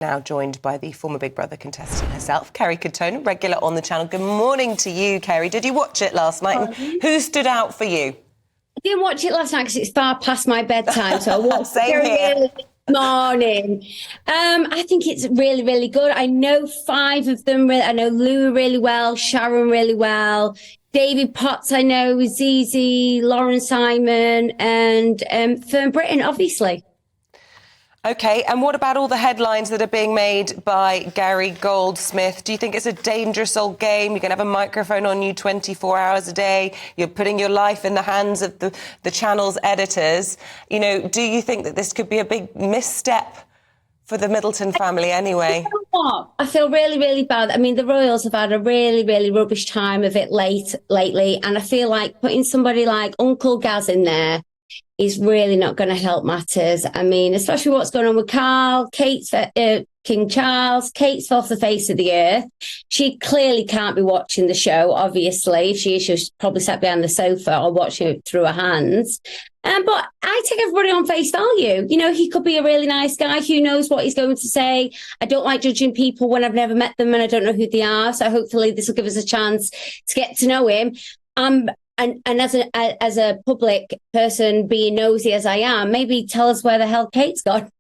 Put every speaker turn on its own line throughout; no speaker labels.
Now joined by the former Big Brother contestant herself, Kerry Katona, regular on the channel. Good morning to you, Kerry. Did you watch it last night? And who stood out for you?
I didn't watch it last night because it's far past my bedtime, so I watched it very early this morning. I think it's really, really good. I know 5 of them. I know Louis really well, Sharon really well, David Potts I know, Zizi, Lauren Simon, and Fern Britton, obviously.
OK, and what about all the headlines that are being made by Gary Goldsmith? Do you think it's a dangerous old game? You're going to have a microphone on you 24 hours a day. You're putting your life in the hands of the channel's editors. You know, do you think that this could be a big misstep for the Middleton family anyway?
You know what? I feel really, really bad. I mean, the Royals have had a really, really rubbish time of it lately. And I feel like putting somebody like Uncle Gaz in there is really not going to help matters. I mean, especially what's going on with Carl, Kate's King Charles. Kate's off the face of the earth. She clearly can't be watching the show, obviously. If she is, she's probably sat behind the sofa or watching it through her hands. But I take everybody on face value. You know, he could be a really nice guy. Who knows what he's going to say? I don't like judging people when I've never met them and I don't know who they are. So hopefully this will give us a chance to get to know him. And as a public person, being nosy as I am, maybe tell us where the hell Kate's gone.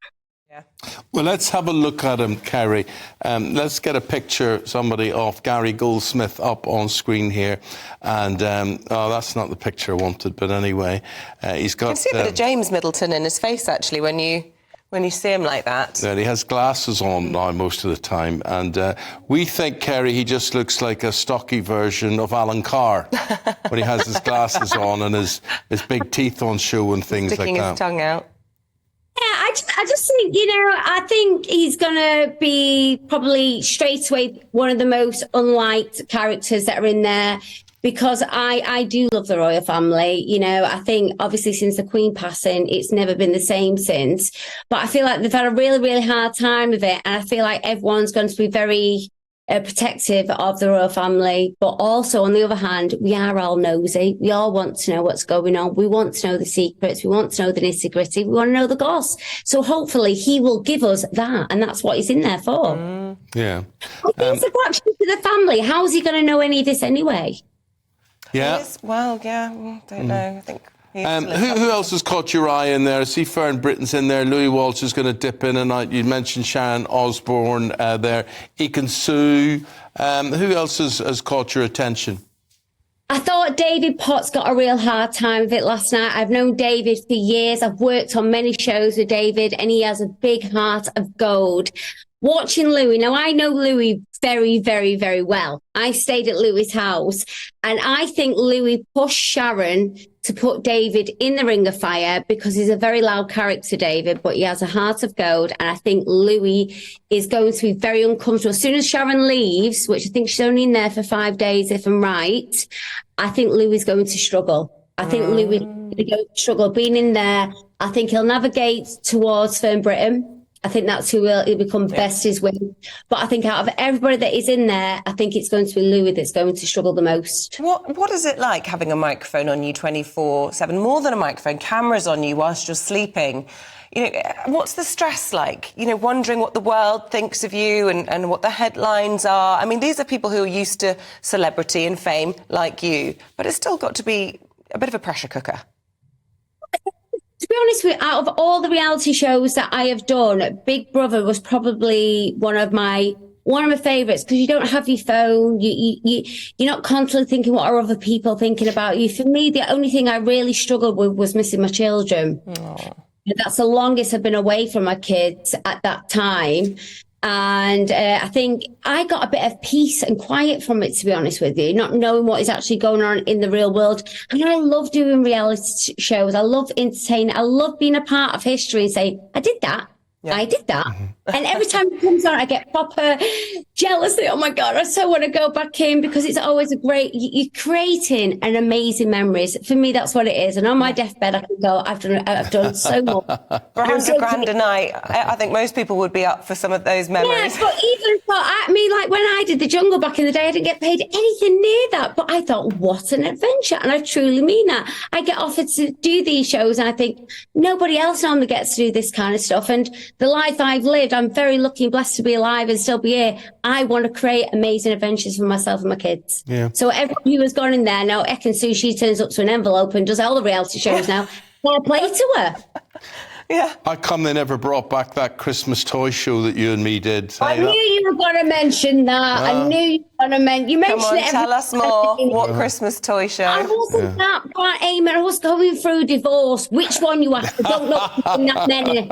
Yeah.
Well, let's have a look at him, Kerry. Let's get a picture, somebody, of Gary Goldsmith up on screen here. And, oh, that's not the picture I wanted, but anyway, he's got...
You can see a bit of James Middleton in his face, actually, when you see him like that.
Yeah, he has glasses on now most of the time. And we think, Kerry, he just looks like a stocky version of Alan Carr when he has his glasses on and his big teeth on show and things like that.
Sticking his tongue out.
Yeah, I just think, you know, I think he's going to be probably straight away one of the most unliked characters that are in there. Because I do love the royal family. You know, I think obviously since the Queen passing, it's never been the same since. But I feel like they've had a really, really hard time of it. And I feel like everyone's going to be very protective of the royal family. But also, on the other hand, we are all nosy. We all want to know what's going on. We want to know the secrets. We want to know the nitty-gritty. We want to know the goss. So hopefully he will give us that. And that's what he's in there for.
Yeah.
He's a black sheep of the family. How is he going to know any of this anyway?
Yeah.
Well, yeah, don't know. I think.
Who else has caught your eye in there? I see Fern Britton's in there. Louis Walsh is going to dip in and out. You mentioned Sharon Osbourne there. Ekin Sue. Who else has caught your attention?
I thought David Potts got a real hard time of it last night. I've known David for years. I've worked on many shows with David, and he has a big heart of gold. Watching Louis, now I know Louis very, very, very well. I stayed at Louis's house, and I think Louis pushed Sharon to put David in the ring of fire because he's a very loud character, David, but he has a heart of gold. And I think Louis is going to be very uncomfortable. As soon as Sharon leaves, which I think she's only in there for 5 days, if I'm right, I think Louis is going to struggle. I think Louis is going to struggle being in there. I think he'll navigate towards Fern Britton. I think that's who he'll become besties with. But I think out of everybody that is in there, I think it's going to be Louis that's going to struggle the most.
What is it like having a microphone on you 24/7? More than a microphone, cameras on you whilst you're sleeping. You know, what's the stress like? You know, wondering what the world thinks of you and what the headlines are. I mean, these are people who are used to celebrity and fame like you, but it's still got to be a bit of a pressure cooker.
To be honest with you, out of all the reality shows that I have done, Big Brother was probably one of my favourites because you don't have your phone. You're not constantly thinking what are other people thinking about you. For me, the only thing I really struggled with was missing my children. That's the longest I've been away from my kids at that time. And I think I got a bit of peace and quiet from it, to be honest with you, not knowing what is actually going on in the real world. And I love doing reality shows. I love entertaining. I love being a part of history and saying, I did that. Yeah. I did that. And every time it comes on, I get proper jealousy. Oh, my God, I so want to go back in because it's always a great... You're creating an amazing memories. For me, that's what it is. And on my deathbed, I can go, I've done so much.
For £100 a night, I think most people would be up for some of those memories.
Yeah, but even for like when I did The Jungle back in the day, I didn't get paid anything near that. But I thought, what an adventure. And I truly mean that. I get offered to do these shows and I think nobody else normally gets to do this kind of stuff. And the life I've lived, I'm very lucky and blessed to be alive and still be here. I want to create amazing adventures for myself and my kids.
Yeah.
So everyone who has gone in there now, Ekin Sushi turns up to an envelope and does all the reality shows now. Fair play to her.
Yeah.
How come they never brought back that Christmas toy show that you and me did?
I knew you were going to mention that. I knew you were going to mention. You
Come
mentioned
on,
it.
tell us more. What Christmas toy
I
show?
wasn't that part, Eamon. I was going through divorce. Which one you after? Don't know that many.